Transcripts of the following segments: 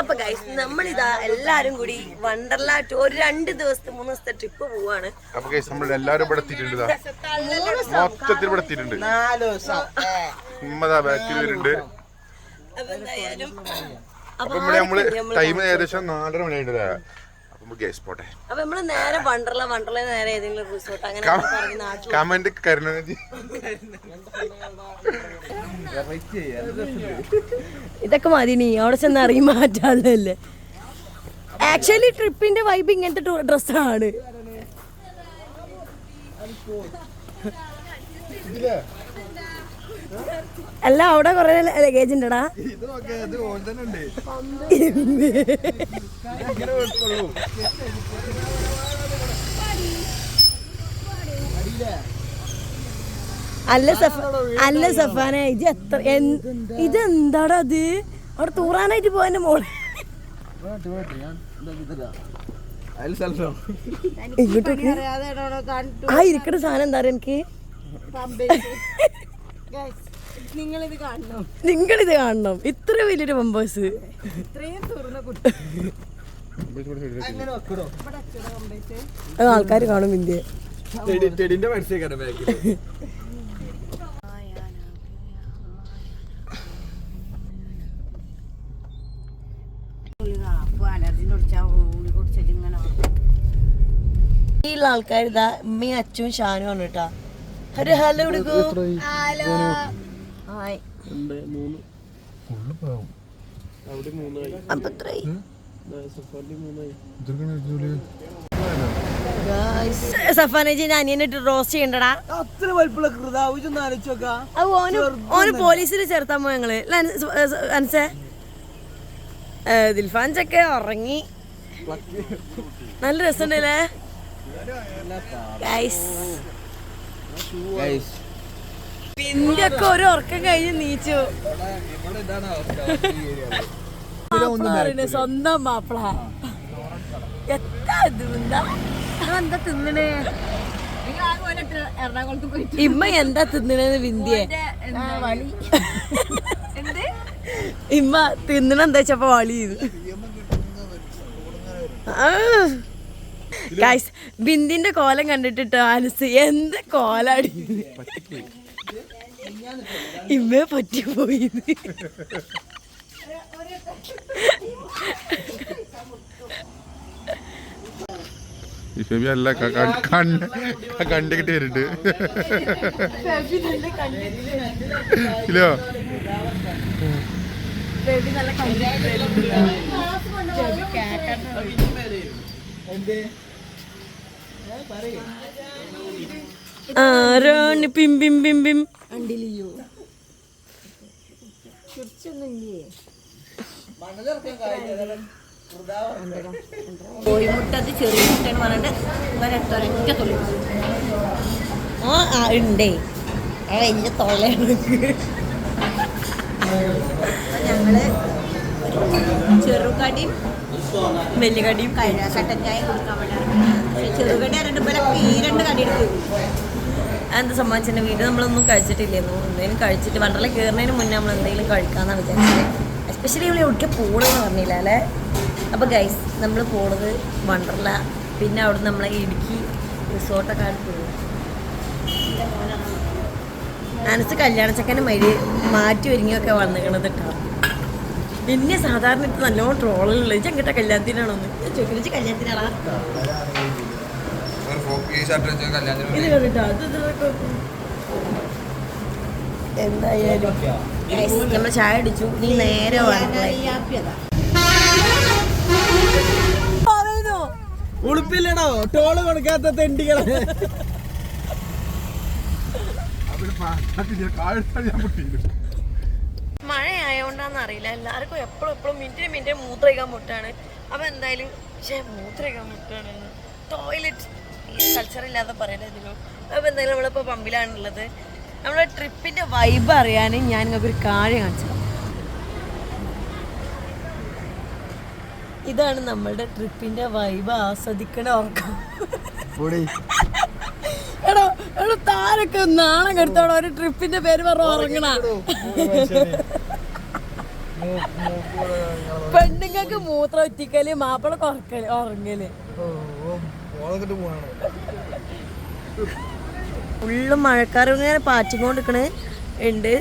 അപ്പൊ ഗൈസ് നമ്മളിതാ എല്ലാരും കൂടി വണ്ടർല ഒരു 2 ദിവസത്തെ 3 ദിവസത്തെ ട്രിപ്പ് പോവാണ്. അപ്പൊ ഗൈസ് നമ്മൾ എല്ലാരും ഇവിടെ എത്തിയിട്ടുണ്ട്. മൊത്തത്തിൽ ഇവിടെ എത്തിയിട്ടുണ്ട്. 4 ദിവസം ബാക്കിൽ വരുന്നുണ്ട്. അപ്പൊ നമ്മള് ടൈം ഏകദേശം 4:30 മണിയായിട്ട്. അപ്പൊ ഗൈസ് പോട്ടെ. അപ്പൊ നമ്മള് നേരെ വണ്ടർല നേരെ ഏതെങ്കിലും റിസോർട്ട് അങ്ങനെ കമന്റ് കരുണാനിധി ഇതൊക്കെ മതി. നീ അവിടെ ചെന്ന് അറിയി മാറ്റാളല്ലേ. ആക്ച്വലി ട്രിപ്പിന്റെ വൈബ് ഇങ്ങനത്തെ ഡ്രസ്സാണ്. അല്ല അവിടെ കൊറേ ലഗേജ് ഉണ്ടടാ. അല്ല സഫാന ഇതെന്താടാ അത്? അവിടെ തൂറാനായിട്ട് പോവാൻ്റെ മോള് ഇങ്ങോട്ടേക്ക് ആ ഇരിക്കണ സാധനം എന്താ എനിക്ക്. നിങ്ങളിത് കാണണം. ഇത്ര വലിയൊരു പമ്പേഴ്സ് ആൾക്കാർ കാണും. ഇന്ത്യ ആൾക്കാർ ഇതാ ഉമ്മയും അച്ഛനും ഷാനും ആണ് കേട്ടാ. ഒരു ഹലോ കൊടുക്കൂ. സഫാനജിന്റെ അനിയനിട്ട് റോസ്റ്റ് ചെയ്യണ്ടടാ. ഓന് പോലീസിൽ ചേർത്താൻ പോ ഞങ്ങള്. അൻസേ ദിൽഫാൻ ചക്ക ഉറങ്ങി. നല്ല രസമുണ്ടല്ലേ പിന്നൊക്കെ ഒരു ഉറക്കം കഴിഞ്ഞ് നീച്ചു. സ്വന്തം മാപ്പിള എന്താ തിന്നണേ? ഇമ്മ എന്താ തിന്നണെന്ന് വിന്ധ്യേ ഇമ്മ തിന്നണ എന്താ വെച്ചപ്പോ വളി ചെയ്തു. ഗൈസ് ബിന്ദിന്റെ കോലം കണ്ടിട്ടിട്ടോ അനസ് എന്ത് കോലാടി. ഇമ്മ പറ്റിപ്പോയി. അല്ല കണ്ടി കിട്ടി വരുന്നുണ്ട്. ഇല്ലോ ആരാണ് പിം കോഴിമുട്ടത് ചെറിയ മുട്ടന്ന് പറഞ്ഞിട്ട് ഒരൊറ്റ തൊള്ളി ഉണ്ടേ. വലിയ തൊള്ളയാണ്. ഞങ്ങള് ചെറുകടിയും വലിയ കടിയും കട്ടൻ ചായ കൊടുക്കാൻ വേണ്ടി ചെറുകടി അറിഞ്ഞിട്ട് ഈ 2 കടി എടുത്തു. എന്താ സംബന്ധിച്ചെൻ്റെ വീട്ടിൽ നമ്മളൊന്നും കഴിച്ചിട്ടില്ലായിരുന്നു. എന്തെങ്കിലും കഴിച്ചിട്ട് വണ്ടർല കയറുന്നതിന് മുന്നേ നമ്മൾ എന്തെങ്കിലും കഴിക്കാമെന്നാണ് വിചാരിച്ചത്. എസ്പെഷ്യലി ഇവിടെ എവിടേക്ക് പോകണമെന്ന് പറഞ്ഞില്ല അല്ലേ. അപ്പോൾ ഗൈസ് നമ്മൾ പോണത് വണ്ടർല, പിന്നെ അവിടെ നമ്മളെ ഇടുക്കി റിസോർട്ടൊക്കെ പോകും. അനസ് കല്യാണച്ചക്കൻ്റെ മാറ്റി ഒരുങ്ങിയൊക്കെ വന്നിക്കണത് കേട്ടോ. പിന്നെ സാധാരണ ഇട്ട് നല്ലോണം ട്രോളുള്ളത് ചെങ്കിട്ട കല്യാണത്തിനാണോന്ന് ചോദിക്കുന്നത്. കല്യാണത്തിനാണോ ഇത് കേട്ടോ. എന്തായാലും നമ്മൾ ചായ അടിച്ചു. നീ നേരെ ഉളുപ്പില്ലടോ ടോള് കൊടുക്കാത്ത തെണ്ടികളെ. മഴയായോണ്ടാന്ന് അറിയില്ല, എല്ലാവർക്കും എപ്പോഴും മിനിറ്റ് മൂത്രയിക്കാൻ മുട്ടാണ്. അപ്പൊ എന്തായാലും മൂത്രയിക്കാൻ മുട്ടാണ്. ടോയ്ലറ്റ് കൾച്ചറില്ലാതെ പറയണതിനു. അപ്പൊ എന്തായാലും നമ്മളിപ്പോ പമ്പിലാണുള്ളത്. നമ്മുടെ ട്രിപ്പിന്റെ വൈബ് അറിയാൻ ഞാൻ നിങ്ങൾക്കൊരു കാര്യം കാണിച്ചു. ഇതാണ് നമ്മളുടെ ട്രിപ്പിന്റെ വൈബ് ആസ്വദിക്കണ ഉറക്കം. എടോ താരൊക്കെ നാണം കെടുത്തോടോ ഒരു ട്രിപ്പിന്റെ പേര് പറഞ്ഞ ഉറങ്ങണ. പെണ്ണുങ്ങൾക്ക് മൂത്രം ഒറ്റിക്കല് മാപ്പിള കുറക്കല് ഉറങ്ങല് ഫുള്ള് മഴക്കാർ ഇങ്ങനെ പാറ്റിക്കൊണ്ടിരിക്കണേ ഉണ്ട്.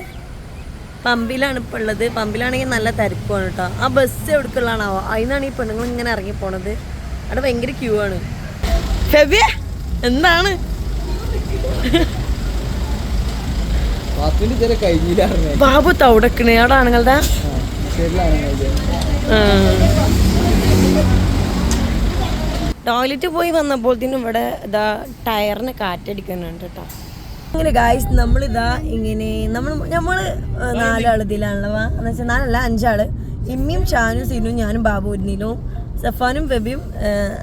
പമ്പിലാണ് ഇപ്പോൾ ഉള്ളത്. പമ്പിലാണെങ്കിൽ നല്ല തിരക്കുമാണ് കേട്ടോ. ആ ബസ് എവിടേക്കുള്ളതാണാവോ, അതിനാണ് ഈ പെണ്ണുങ്ങൾ ഇങ്ങനെ ഇറങ്ങി പോണത്. അവിടെ ഭയങ്കര ക്യൂ ആണ്. ഫെബിയ എന്താണ് ബാബു തവിടക്കണേ അവിടെ ആണുങ്ങളുടെ ടോയ്ലറ്റ് പോയി വന്നപ്പോഴത്തേനും ഇവിടെ ഇതാ ടയറിന് കാറ്റടിക്കുന്നുണ്ട് കേട്ടോ. ഇങ്ങനെ ഗായ്സ് നമ്മളിതാ ഇങ്ങനെ നമ്മള് 4 ആള് ഇതിലാണല്ലോ. എന്ന് വെച്ചാൽ 4 അല്ല 5 ആള്. ഇമ്മിയും ഷാനും സീനും ഞാനും ബാബു നീലും സഫാനും ഫെബിയും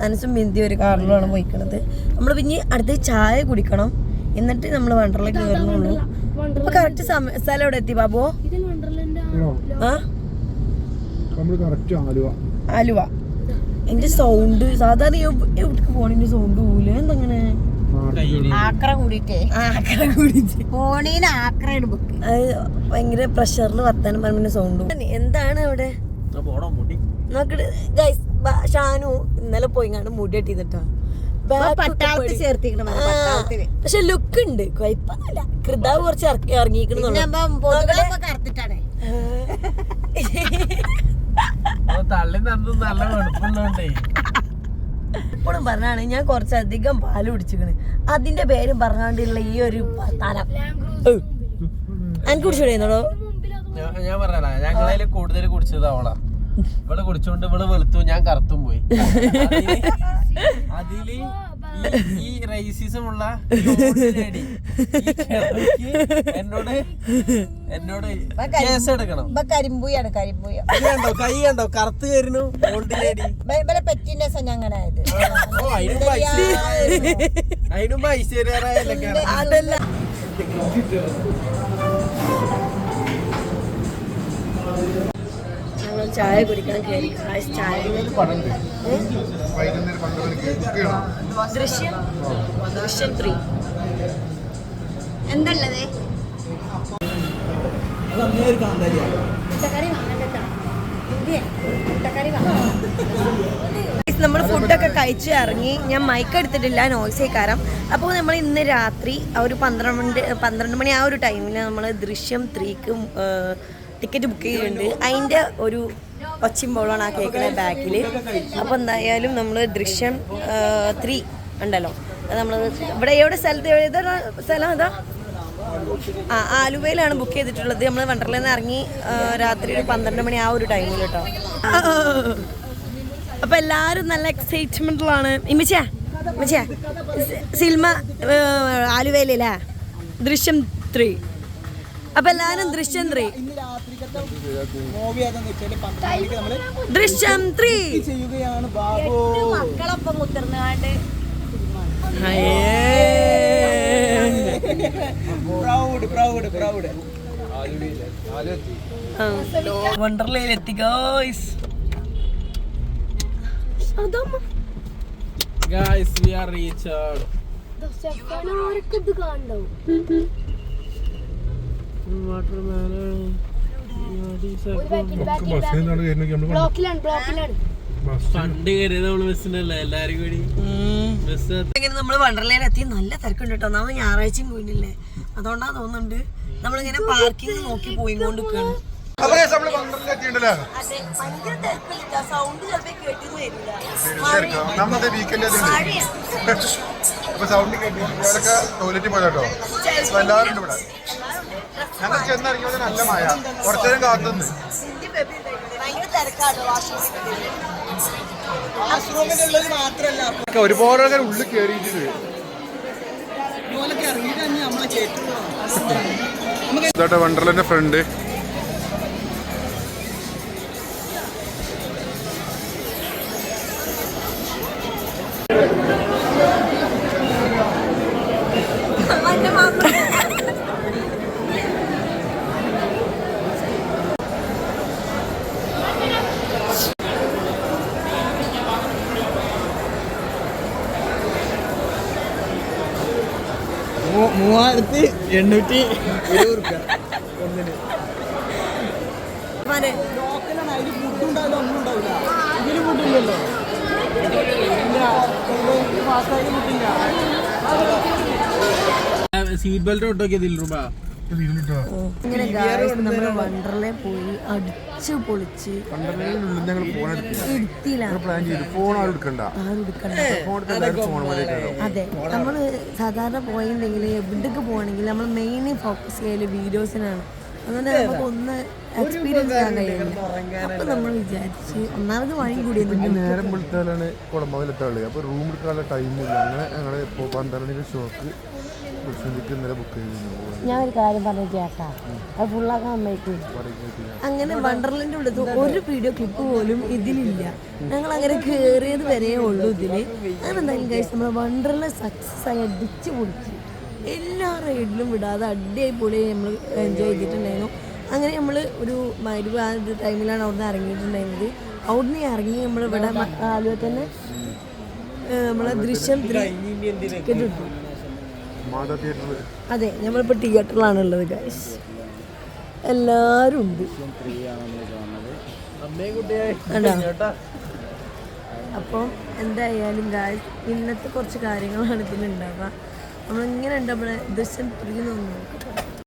അനസും ബിന്ദി ഒരു കാറിലുമാണ് പോയിക്കണത്. നമ്മൾ പിന്നെ അടുത്ത് ചായ കുടിക്കണം, എന്നിട്ട് നമ്മൾ വണ്ടർലേക്ക് കയറുന്നുള്ളൂ. അപ്പൊ കറക്റ്റ് സ്ഥലം എവിടെ എത്തി ബാബു? ആലുവ. എന്റെ സൗണ്ട് സാധാരണ എവിടേക്ക് പോണിന്റെ സൗണ്ട് പോവില്ല. എന്തങ്ങനെ ഭയങ്കര പ്രഷറിൽ വർത്താനം പറഞ്ഞ സൗണ്ട്. എന്താണ് അവിടെ നോക്കട്ടെ ഗൈസ്. ഷാനു ഇന്നലെ പോയിങ്ങാണ്ട് മുടി കെട്ടിട്ടാ. പക്ഷെ ലുക്ക് ഉണ്ട്, കുഴപ്പമൊന്നുമില്ല. കൃതാവ് കുറച്ച് ഇറങ്ങിയിരിക്കണ ഇപ്പോഴും പറഞ്ഞാണ് ഞാൻ കുറച്ചധികം പാല് കുടിച്ചിക്കണ്. അതിന്റെ പേരും പറഞ്ഞാണ്ടുള്ള ഈ ഒരു തരം എനിക്ക് കുടിച്ചോടോ. ഞാൻ പറഞ്ഞ ഞങ്ങളതിൽ കൂടുതൽ കുടിച്ചത് അവളാ. ഇവിടെ കുടിച്ചോണ്ട് ഇവിടെ വെളുത്തു, ഞാൻ കറുത്തും പോയി. അതില് ഈ റേസിസമുള്ള എന്നോട് കേസ് എടുക്കണം. കണ്ടോ കൈ കണ്ടോ കറുത്ത് കയറുന്നു. ഓൾഡ് ലേഡി അതിനും ഐശ്വര്യ അതല്ല. ചായ കുടിക്കണം കയറി. ചായ ദൃശ്യം 3 എന്തല്ലേ നമ്മൾ ഫുഡൊക്കെ കഴിച്ച് ഇറങ്ങി. ഞാൻ മൈക്ക് എടുത്തിട്ടില്ല, നോയ്സ് കാരണം. അപ്പോൾ നമ്മൾ ഇന്ന് രാത്രി ഒരു 12 മണി ആ ഒരു ടൈമിൽ നമ്മൾ ദൃശ്യം 3ക്ക് ടിക്കറ്റ് ബുക്ക് ചെയ്തിട്ടുണ്ട്. അതിൻ്റെ ഒരു ഒച്ചിമ്പോളാണ് ആ കേൾക്കുന്ന ബാക്കിൽ. അപ്പോൾ എന്തായാലും നമ്മൾ ദൃശ്യം 3 ഉണ്ടല്ലോ, അത് നമ്മൾ ഇവിടെ എവിടെ സ്ഥലം അതാ ആലുവയിലാണ് ബുക്ക് ചെയ്തിട്ടുള്ളത്. നമ്മൾ വണ്ടർലയിൽ നിന്ന് ഇറങ്ങി രാത്രി ഒരു 12 മണി ആ ഒരു ടൈമിൽ കേട്ടോ. അപ്പോൾ എല്ലാവരും നല്ല എക്സൈറ്റ്മെൻറ്റിലാണ്. ഇമ്മച്ചിയാ സിനിമ ആലുവയിലല്ലേ ദൃശ്യം 3. അപ്പൊ എല്ലാരും ദൃശ്യം 3 ചെയ്യുകയാണ് ബാബു. മക്കളൊപ്പം കുത്തിർന്നാണ്ട് വണ്ടർലയിലെത്തി guys. Guys, we are reached. നമ്മള് വണ്ടർലയിലെത്തി. നല്ല തിരക്കുണ്ട് കേട്ടോ. നമ്മൾ ഞായറാഴ്ചയും പോയിട്ടില്ലേ, അതുകൊണ്ടാ തോന്നുന്നുണ്ട്. നമ്മളിങ്ങനെ പാർക്കിംഗ് നോക്കി പോയിക്കൊണ്ടിരിക്കുകയാണ്. സൗണ്ട് ടോയ്ലറ്റിൽ പോയതാട്ടോ. എല്ലാവരും ഇവിടെ ഞങ്ങൾ ചെന്നിറങ്ങിയത് നല്ല മഴ. കുറച്ചേരം കാത്തുനിന്ന് ഒരുപാട് ആൾക്കാർ ഉള്ളിൽ കയറിയിട്ടുണ്ട്. ഇതാട്ടെ വണ്ടർലന്റെ ഫ്രണ്ട്. $3820 ഒന്നിന്. സീറ്റ് ബെൽറ്റ് ഒട്ടൊക്കെ രൂപ ഇങ്ങനെ ഗായ്സ് നമ്മൾ വണ്ടർലേ പോയി അടിച്ചു പൊളിച്ച് ഞങ്ങൾ പ്ലാൻ ചെയ്തു ഫോൺ ആരും എടുക്കണ്ട. അതെ, നമ്മൾ സാധാരണ പോയിട്ടുണ്ടെങ്കിൽ എവിടേക്ക് പോകണമെങ്കിൽ നമ്മൾ മെയിൻ ഫോക്കസ് ചെയ്യല് വീഡിയോസിനാണ്. അതുകൊണ്ട് നമുക്ക് ഒന്ന് എക്സ്പീരിയൻസ് ചെയ്യാൻ കഴിയില്ല. അപ്പൊ നമ്മൾ വിചാരിച്ച് ഒന്നാമത് വഴി കൂടി നേരം വിളിച്ചാലാണ് കുളമ്പതിലെത്താള്. അപ്പൊ റൂം എടുക്കാനുള്ള ടൈമില്ല. അങ്ങനെ ഞങ്ങൾ ഇപ്പോൾ 12 ഷോക്ക് ഇന്നലെ ബുക്ക് ചെയ്തു. ഞാൻ ഒരു കാര്യം പറഞ്ഞു ചേട്ടാ, അത് ഫുള്ളാക്കാൻ അമ്മയ്ക്ക്. അങ്ങനെ വണ്ടർലൻഡ് ഉള്ളത് ഒരു വീഡിയോ ക്ലിപ്പ് പോലും ഇതിലില്ല. ഞങ്ങൾ അങ്ങനെ കയറിയത് വരെ ഉള്ളൂ ഇതില്. അങ്ങനെ എന്തായാലും കഴിച്ച് നമ്മൾ വണ്ടർല സക്സസ് ആയി അടിച്ച് പൊളിച്ച് എല്ലാ റൈഡിലും വിടാതെ അടിയായി പൊളി നമ്മൾ എൻജോയ് ചെയ്തിട്ടുണ്ടായിരുന്നു. അങ്ങനെ നമ്മൾ ഒരു മരുവ് ആ ടൈമിലാണ് അവിടുന്ന് ഇറങ്ങിയിട്ടുണ്ടായിരുന്നത്. അവിടുന്ന് ഇറങ്ങി നമ്മൾ ഇവിടെ ആലുവ തന്നെ നമ്മളെ ദൃശ്യം ടിക്കറ്റ് കിട്ടും. അതെ, നമ്മളിപ്പോൾ തിയേറ്ററിലാണുള്ളത് ഗൈസ്. എല്ലാവരും ഉണ്ട്. അപ്പം എന്തായാലും ഗൈസ് ഇന്നത്തെ കുറച്ച് കാര്യങ്ങളാണ് ഇതിലുണ്ടാവുക. നമ്മളിങ്ങനെ ഉണ്ട് നമ്മളെ ദൃശ്യം 3 നോക്കാം.